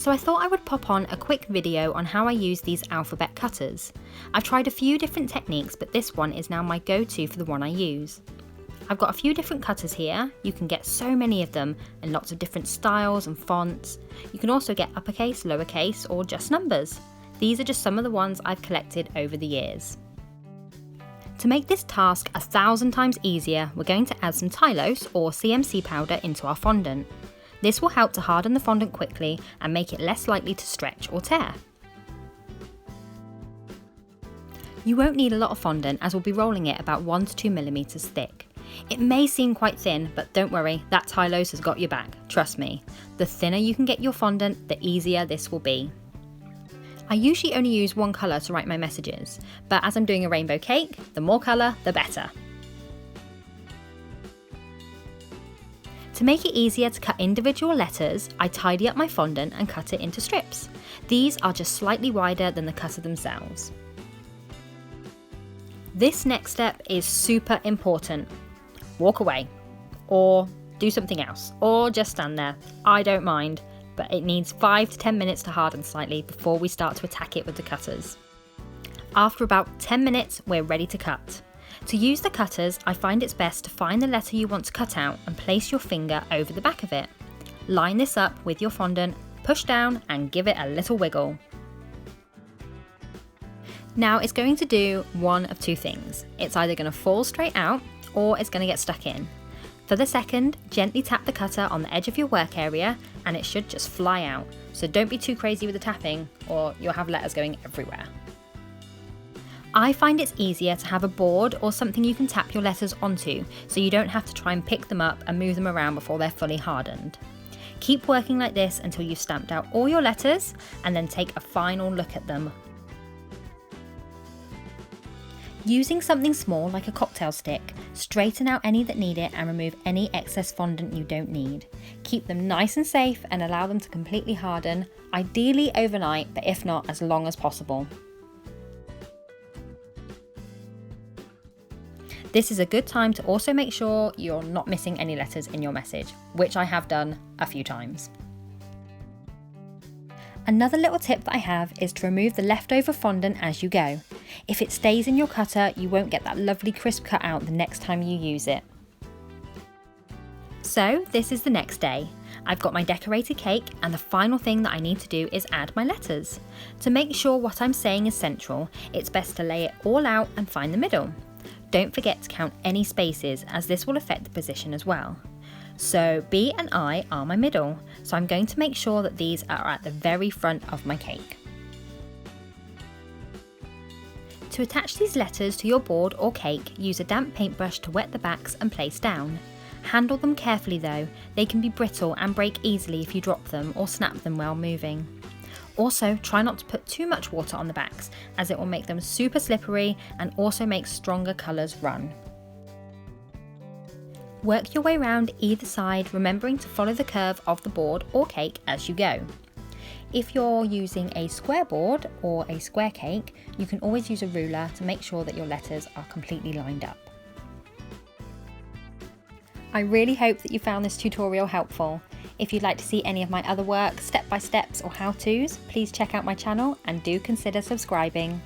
So I thought I would pop on a quick video on how I use these alphabet cutters. I've tried a few different techniques, but this one is now my go-to for the one I use. I've got a few different cutters here. You can get so many of them in lots of different styles and fonts. You can also get uppercase, lowercase, or just numbers. These are just some of the ones I've collected over the years. To make this task 1,000 times easier, we're going to add some Tylose or CMC powder into our fondant. This will help to harden the fondant quickly and make it less likely to stretch or tear. You won't need a lot of fondant as we'll be rolling it about 1 to 2 millimeters thick. It may seem quite thin, but don't worry, that Tylose has got your back, trust me. The thinner you can get your fondant, the easier this will be. I usually only use one colour to write my messages, but as I'm doing a rainbow cake, the more colour, the better. To make it easier to cut individual letters, I tidy up my fondant and cut it into strips. These are just slightly wider than the cutter themselves. This next step is super important. Walk away, or do something else, or just stand there. I don't mind, but it needs 5 to 10 minutes to harden slightly before we start to attack it with the cutters. After about 10 minutes, we're ready to cut. To use the cutters, I find it's best to find the letter you want to cut out and place your finger over the back of it. Line this up with your fondant, push down and give it a little wiggle. Now it's going to do one of two things. It's either going to fall straight out or it's going to get stuck in. For the second, gently tap the cutter on the edge of your work area and it should just fly out. So don't be too crazy with the tapping or you'll have letters going everywhere. I find it's easier to have a board or something you can tap your letters onto so you don't have to try and pick them up and move them around before they're fully hardened. Keep working like this until you've stamped out all your letters and then take a final look at them. Using something small like a cocktail stick, straighten out any that need it and remove any excess fondant you don't need. Keep them nice and safe and allow them to completely harden, ideally overnight, but if not, as long as possible. This is a good time to also make sure you're not missing any letters in your message, which I have done a few times. Another little tip that I have is to remove the leftover fondant as you go. If it stays in your cutter, you won't get that lovely crisp cut out the next time you use it. So this is the next day. I've got my decorated cake and the final thing that I need to do is add my letters. To make sure what I'm saying is central, it's best to lay it all out and find the middle. Don't forget to count any spaces as this will affect the position as well. So B and I are my middle, so I'm going to make sure that these are at the very front of my cake. To attach these letters to your board or cake, use a damp paintbrush to wet the backs and place down. Handle them carefully though, they can be brittle and break easily if you drop them or snap them while moving. Also, try not to put too much water on the backs as it will make them super slippery and also make stronger colours run. Work your way around either side, remembering to follow the curve of the board or cake as you go. If you're using a square board or a square cake, you can always use a ruler to make sure that your letters are completely lined up. I really hope that you found this tutorial helpful. If you'd like to see any of my other work, step-by-steps or how-tos, please check out my channel and do consider subscribing.